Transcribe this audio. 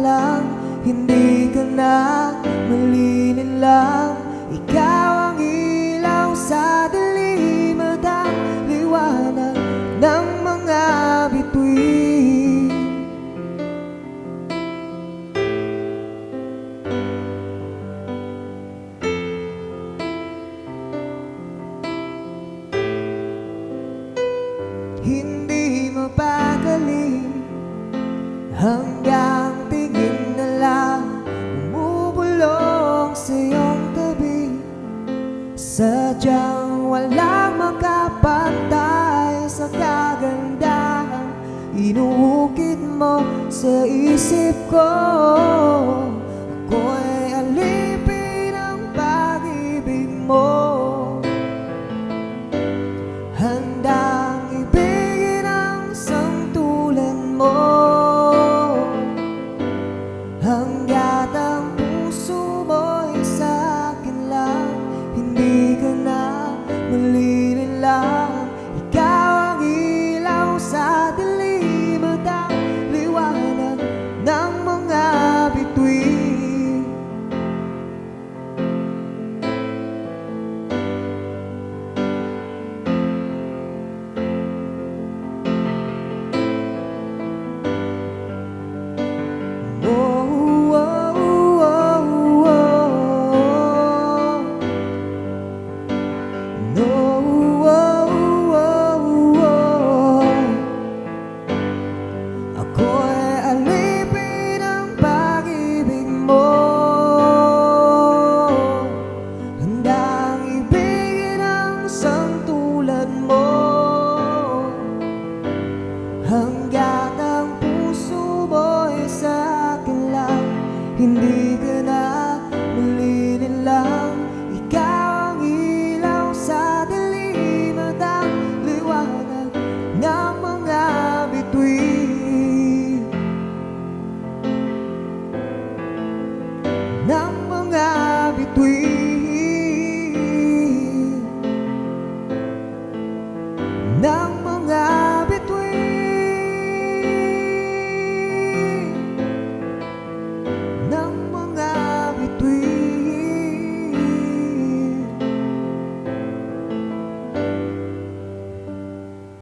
lang, hindi ka na malinin lang. Ikaw ang ilaw sa dilim at ang liwanag ng mga bituin. Hindi mapagaling hanggang tingin na lang bumubulong sa iyong tabi. Sadyang walang makapantay sa kagandahan inuukit mo sa isip ko. Ako'y alipin ng pag-ibig mo, handang ibigin ang sangtulan mo. Hanggat ang puso mo'y sa'kin lang, hindi ka na malinin lang. Ikaw ang ilaw sa dilim at ang liwanag ng mga bituin. Ako'y alipin ng pag-ibig mo, handang ibigin ang sangtulan mo. Hanggat ang puso mo'y sa'kin lang, hindi ka